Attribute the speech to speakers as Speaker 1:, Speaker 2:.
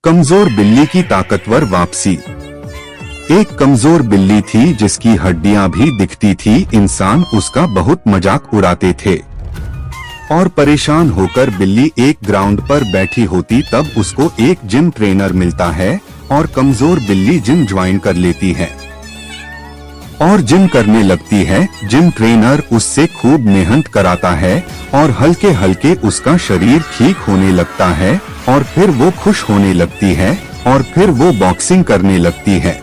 Speaker 1: कमजोर बिल्ली की ताकतवर वापसी। एक कमजोर बिल्ली थी जिसकी हड्डियां भी दिखती थी। इंसान उसका बहुत मजाक उड़ाते थे और परेशान होकर बिल्ली एक ग्राउंड पर बैठी होती तब उसको एक जिम ट्रेनर मिलता है और कमजोर बिल्ली जिम ज्वाइन कर लेती है और जिम करने लगती है। जिम ट्रेनर उससे खूब मेहनत कराता है और हल्के हल्के उसका शरीर ठीक होने लगता है और फिर वो खुश होने लगती है और फिर वो बॉक्सिंग करने लगती है।